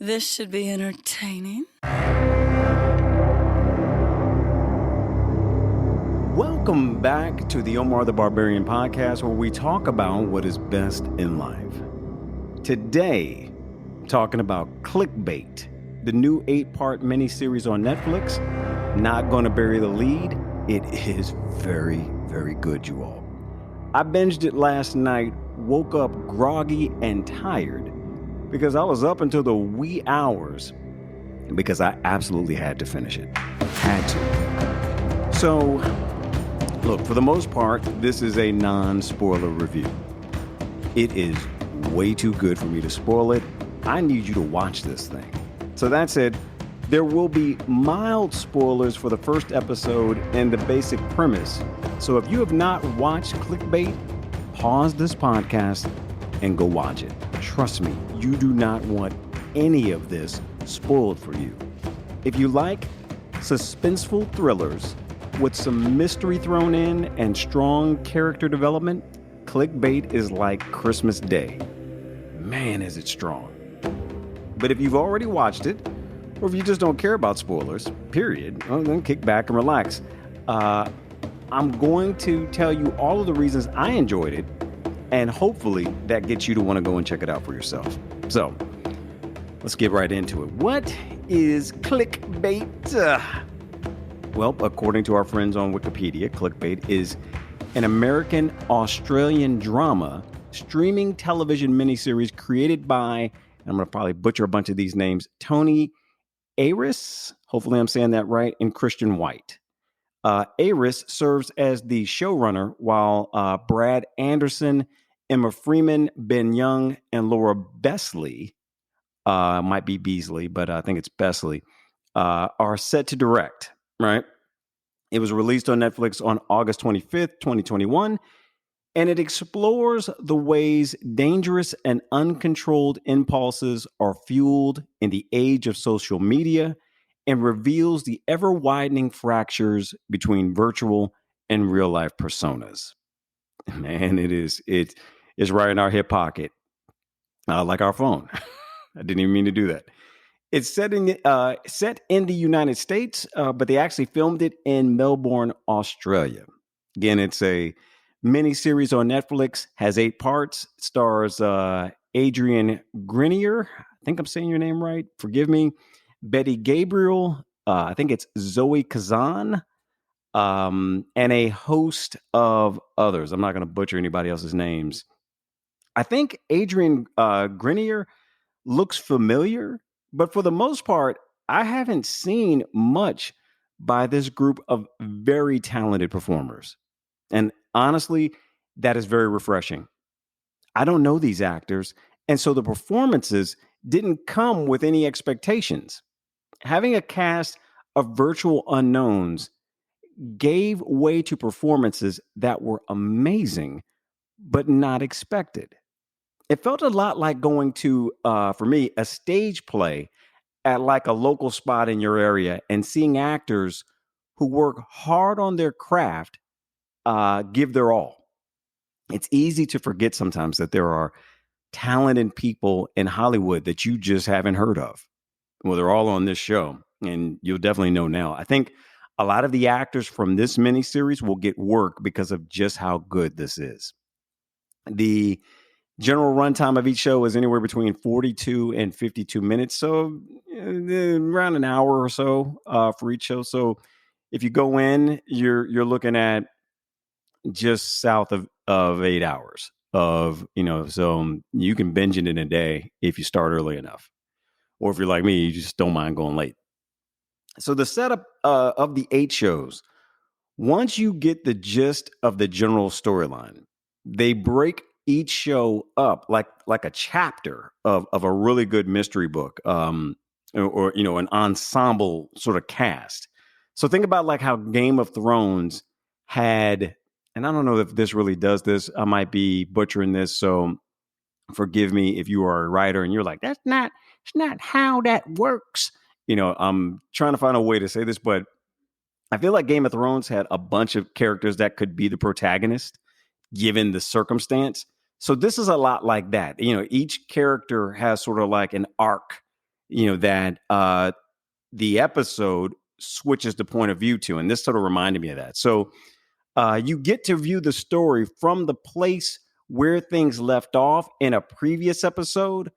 This should be entertaining. Welcome back to the Omar the Barbarian podcast, where we talk about what is best in life. Today, I'm talking about Clickbait, the new 8-part miniseries on Netflix. Not going to bury the lead. It is very, very good, you all. I binged it last night, woke up groggy and tired because I was up until the wee hours because I absolutely had to finish it. Had to. So, look, for the most part, this is a non-spoiler review. It is way too good for me to spoil it. I need you to watch this thing. So that said, there will be mild spoilers for the first episode and the basic premise. So if you have not watched Clickbait, pause this podcast and go watch it. Trust me, you do not want any of this spoiled for you. If you like suspenseful thrillers with some mystery thrown in and strong character development, Clickbait is like Christmas Day. Man, is it strong. But if you've already watched it, or if you just don't care about spoilers, period, well, then kick back and relax. I'm going to tell you all of the reasons I enjoyed it, and hopefully that gets you to want to go and check it out for yourself. So, let's get right into it. What is Clickbait? Well, according to our friends on Wikipedia, Clickbait is an American-Australian drama streaming television miniseries created by, I'm going to probably butcher a bunch of these names, Tony Aris, hopefully I'm saying that right, and Christian White. Aris serves as the showrunner, while Brad Anderson, Emma Freeman, Ben Young, and Laura Besley, might be Beasley, but I think it's Besley, are set to direct, right? It was released on Netflix on August 25th, 2021, and it explores the ways dangerous and uncontrolled impulses are fueled in the age of social media and reveals the ever-widening fractures between virtual and real-life personas. Man, it is right in our hip pocket, like our phone. I didn't even mean to do that. It's set in the United States, but they actually filmed it in Melbourne, Australia. Again, it's a miniseries on Netflix, has 8 parts, stars Adrian Grenier. I think I'm saying your name right. Forgive me. Betty Gabriel. I think it's Zoe Kazan. And a host of others. I'm not going to butcher anybody else's names. I think Adrian Grenier looks familiar, but for the most part, I haven't seen much by this group of very talented performers. And honestly, that is very refreshing. I don't know these actors, and so the performances didn't come with any expectations. Having a cast of virtual unknowns gave way to performances that were amazing, but not expected. It felt a lot like going to, for me, a stage play at like a local spot in your area and seeing actors who work hard on their craft give their all. It's easy to forget sometimes that there are talented people in Hollywood that you just haven't heard of. Well, they're all on this show, and you'll definitely know now. I think a lot of the actors from this miniseries will get work because of just how good this is. The general runtime of each show is anywhere between 42 and 52 minutes, so around an hour or so for each show. So if you go in, you're looking at just south of 8 hours of, so you can binge it in a day if you start early enough. Or if you're like me, you just don't mind going late. So the setup of the 8 shows, once you get the gist of the general storyline, they break each show up like a chapter of a really good mystery book, or an ensemble sort of cast. So think about like how Game of Thrones had, and I don't know if this really does this. I might be butchering this, so forgive me if you are a writer and you're like, it's not how that works. I'm trying to find a way to say this, but I feel like Game of Thrones had a bunch of characters that could be the protagonist given the circumstance. So this is a lot like that. Each character has sort of like an arc, that the episode switches the point of view to. And this sort of reminded me of that. So you get to view the story from the place where things left off in a previous episode,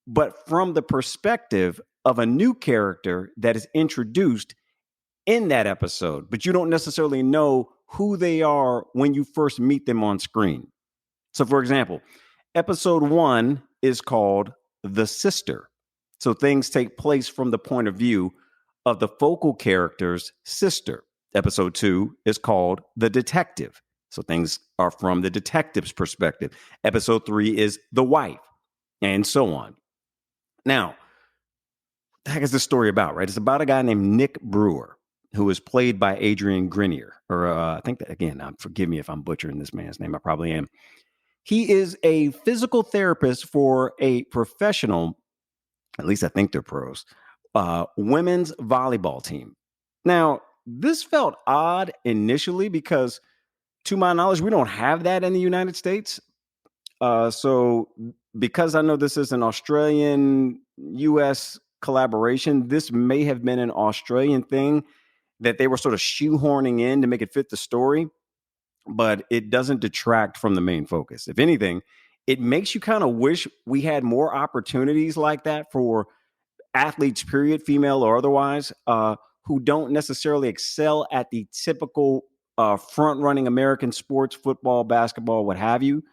but from the perspective of a new character that is introduced in that episode. But you don't necessarily know who they are when you first meet them on screen. So, for example, episode 1 is called The Sister. So things take place from the point of view of the focal character's sister. Episode 2 is called The Detective. So things are from the detective's perspective. Episode 3 is The Wife, and so on. Now, what the heck is this story about, right? It's about a guy named Nick Brewer, who is played by Adrian Grenier. Or I think that, again, forgive me if I'm butchering this man's name. I probably am. He is a physical therapist for a professional, at least I think they're pros, women's volleyball team. Now, this felt odd initially because, to my knowledge, we don't have that in the United States. So because I know this is an Australian-US collaboration, this may have been an Australian thing that they were sort of shoehorning in to make it fit the story, but it doesn't detract from the main focus. If anything, it makes you kind of wish we had more opportunities like that for athletes, period, female or otherwise, who don't necessarily excel at the typical front-running American sports, football, basketball, what have you.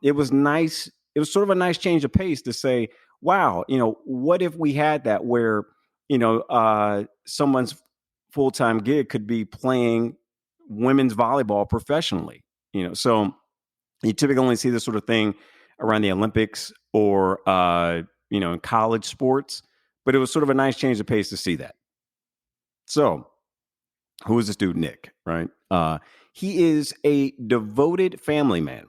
It was nice. It was sort of a nice change of pace to say, wow, what if we had that where, someone's full-time gig could be playing women's volleyball professionally, so you typically only see this sort of thing around the Olympics or, in college sports, but it was sort of a nice change of pace to see that. So who is this dude, Nick, right? He is a devoted family man.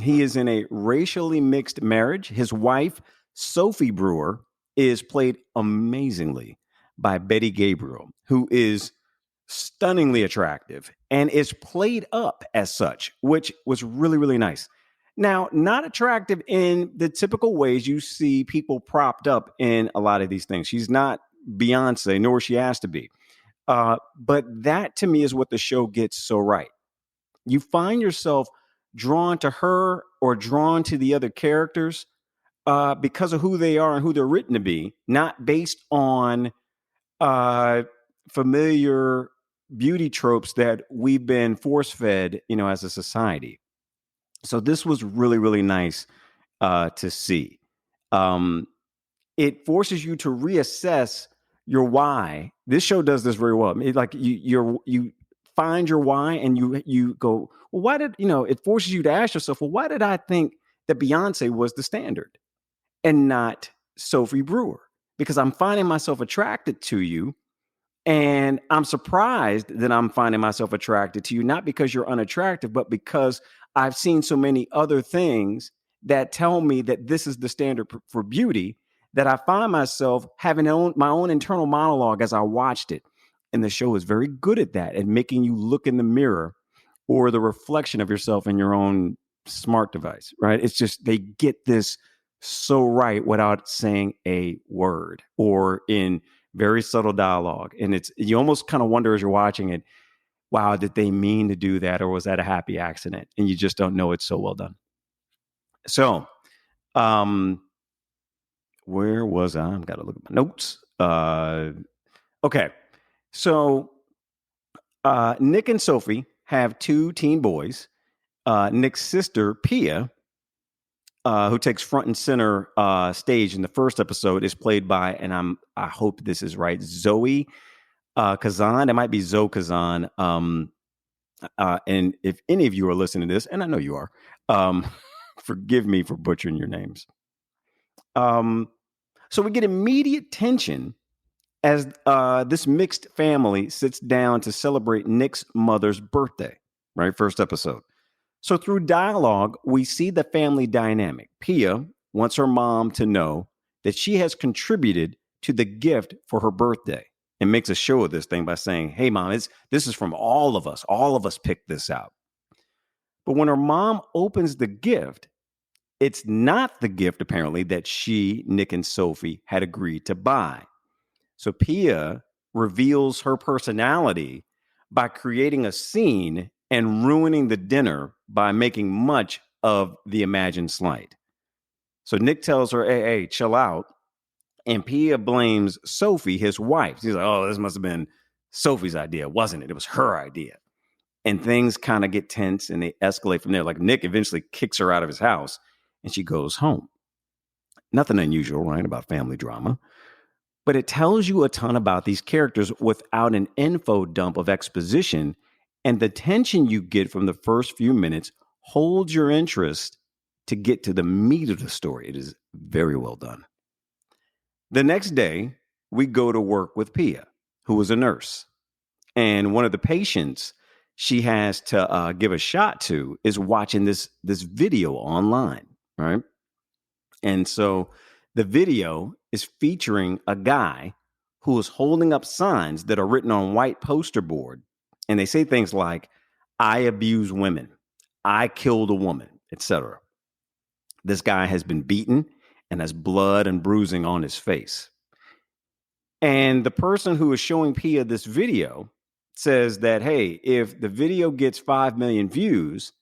He is in a racially mixed marriage. His wife, Sophie Brewer, is played amazingly by Betty Gabriel, who is stunningly attractive and is played up as such, which was really, really nice. Now, not attractive in the typical ways you see people propped up in a lot of these things. She's not Beyonce, nor she has to be. But that, to me, is what the show gets so right. You find yourself drawn to her or drawn to the other characters because of who they are and who they're written to be, not based on familiar beauty tropes that we've been force-fed, as a society. So this was really, really nice to see. It forces you to reassess your why. This show does this very well. You find your why and you go, well, why did, it forces you to ask yourself, well, why did I think that Beyonce was the standard and not Sophie Brewer? Because I'm finding myself attracted to you. And I'm surprised that I'm finding myself attracted to you, not because you're unattractive, but because I've seen so many other things that tell me that this is the standard for beauty, that I find myself having my own internal monologue as I watched it. And the show is very good at that, at making you look in the mirror or the reflection of yourself in your own smart device, right? It's just, they get this so right without saying a word or in very subtle dialogue. And you almost kind of wonder as you're watching it, wow, did they mean to do that? Or was that a happy accident? And you just don't know. It's so well done. So, where was I? I've got to look at my notes. Okay. So, Nick and Sophie have 2 teen boys. Nick's sister, Pia, who takes front and center stage in the first episode, is played by, and I hope this is right, Zoe Kazan. It might be Zoe Kazan. And if any of you are listening to this, and I know you are, forgive me for butchering your names. So we get immediate tension as this mixed family sits down to celebrate Nick's mother's birthday, right? First episode. So through dialogue, we see the family dynamic. Pia wants her mom to know that she has contributed to the gift for her birthday and makes a show of this thing by saying, hey, mom, this is from all of us. All of us picked this out. But when her mom opens the gift, it's not the gift, apparently, that Nick, and Sophie had agreed to buy. So Pia reveals her personality by creating a scene and ruining the dinner by making much of the imagined slight. So Nick tells her, hey, chill out. And Pia blames Sophie, his wife. She's like, oh, this must have been Sophie's idea, wasn't it? It was her idea. And things kind of get tense and they escalate from there. Like Nick eventually kicks her out of his house and she goes home. Nothing unusual, right, about family drama. But it tells you a ton about these characters without an info dump of exposition. And the tension you get from the first few minutes holds your interest to get to the meat of the story. It is very well done. The next day, we go to work with Pia, who is a nurse. And one of the patients she has to give a shot to is watching this video online, right? And so the video is featuring a guy who is holding up signs that are written on white poster board. And they say things like, I abuse women, I killed a woman, etc. This guy has been beaten and has blood and bruising on his face. And the person who is showing Pia this video says that, hey, if the video gets 5 million views,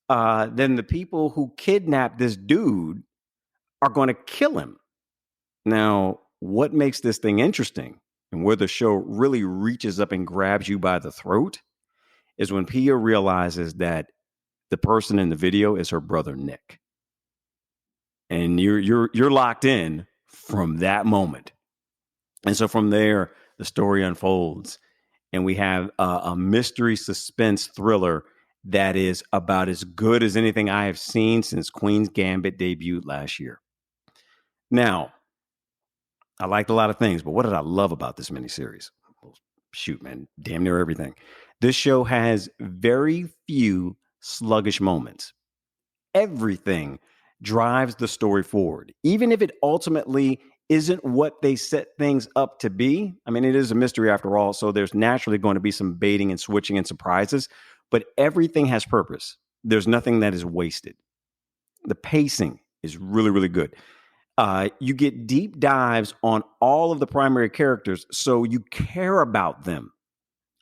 then the people who kidnapped this dude are going to kill him. Now, what makes this thing interesting and where the show really reaches up and grabs you by the throat is when Pia realizes that the person in the video is her brother, Nick. And you're locked in from that moment. And so from there, the story unfolds and we have a mystery suspense thriller that is about as good as anything I have seen since Queen's Gambit debuted last year. Now, I liked a lot of things, but what did I love about this miniseries? Well, shoot, man, damn near everything. This show has very few sluggish moments. Everything drives the story forward, even if it ultimately isn't what they set things up to be. I mean, it is a mystery after all, so there's naturally going to be some baiting and switching and surprises, but everything has purpose. There's nothing that is wasted. The pacing is really, really good. You get deep dives on all of the primary characters, so you care about them,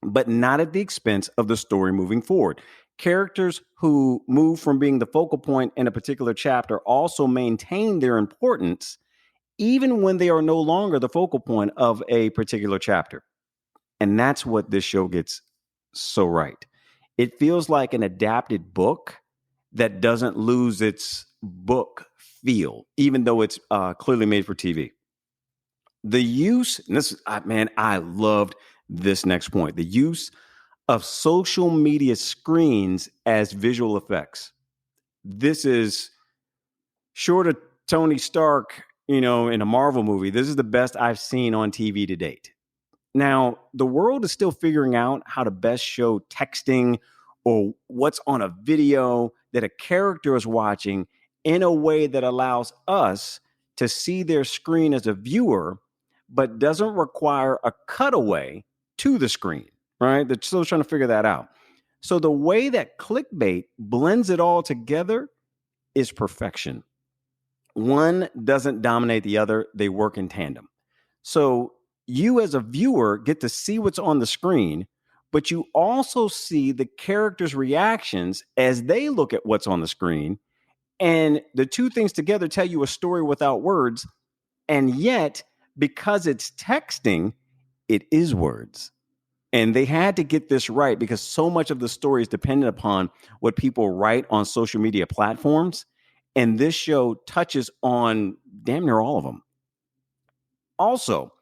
but not at the expense of the story moving forward. Characters who move from being the focal point in a particular chapter also maintain their importance, even when they are no longer the focal point of a particular chapter. And that's what this show gets so right. It feels like an adapted book that doesn't lose its book feel, even though it's clearly made for TV. The use, and this, I loved this next point, the use of social media screens as visual effects. This is short of Tony Stark, in a Marvel movie. This is the best I've seen on TV to date. Now, the world is still figuring out how to best show texting or what's on a video that a character is watching in a way that allows us to see their screen as a viewer, but doesn't require a cutaway to the screen, right? They're still trying to figure that out. So the way that Clickbait blends it all together is perfection. One doesn't dominate the other. They work in tandem. So you as a viewer get to see what's on the screen, but you also see the characters' reactions as they look at what's on the screen. And the two things together tell you a story without words. And yet, because it's texting, it is words. And they had to get this right because so much of the story is dependent upon what people write on social media platforms. And this show touches on damn near all of them. Also,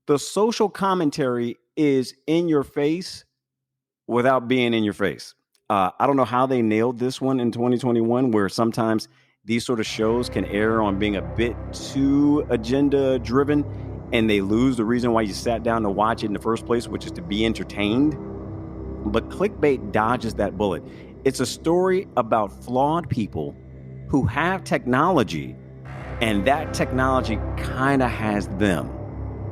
the social commentary is in your face without being in your face. I don't know how they nailed this one in 2021, where sometimes these sort of shows can err on being a bit too agenda driven and they lose the reason why you sat down to watch it in the first place, which is to be entertained. But Clickbait dodges that bullet. It's a story about flawed people who have technology, and that technology kind of has them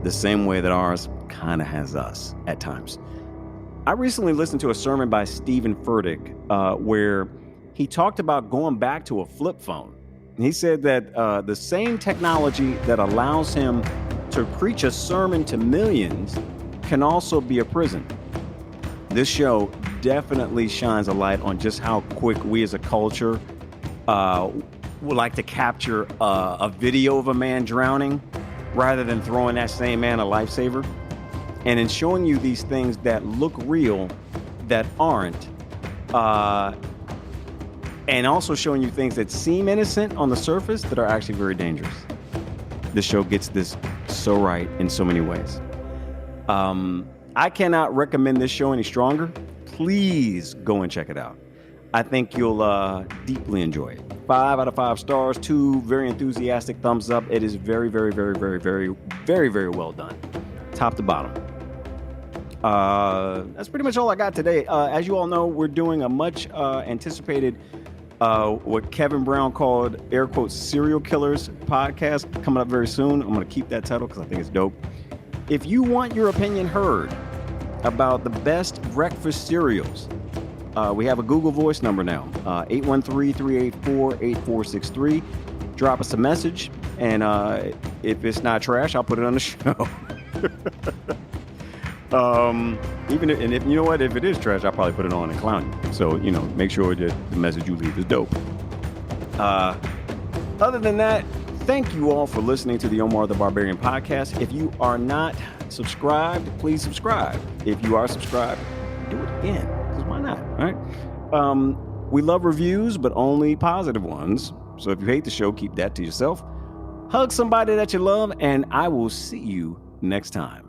the same way that ours kind of has us at times. I recently listened to a sermon by Stephen Furtick where he talked about going back to a flip phone. He said that the same technology that allows him to preach a sermon to millions can also be a prison. This show definitely shines a light on just how quick we as a culture would like to capture a video of a man drowning rather than throwing that same man a lifesaver. And in showing you these things that look real, that aren't, and also showing you things that seem innocent on the surface that are actually very dangerous. This show gets this so right in so many ways. I cannot recommend this show any stronger. Please go and check it out. I think you'll deeply enjoy it. 5 out of 5 stars, 2 very enthusiastic thumbs up. It is very, very, very, very, very, very, very well done. Top to bottom. That's pretty much all I got today. As you all know, we're doing a much anticipated, what Kevin Brown called, air quotes, serial killers podcast coming up very soon. I'm going to keep that title because I think it's dope. If you want your opinion heard about the best breakfast cereals, we have a Google Voice number now, 813-384-8463. Drop us a message, and if it's not trash, I'll put it on the show. If you know what, if it is trash, I'll probably put it on and clown you. So, make sure that the message you leave is dope. Other than that, thank you all for listening to the Omar the Barbarian podcast. If you are not subscribed, please subscribe. If you are subscribed, do it again, because why not, right? We love reviews, but only positive ones. So if you hate the show, keep that to yourself. Hug somebody that you love, and I will see you next time.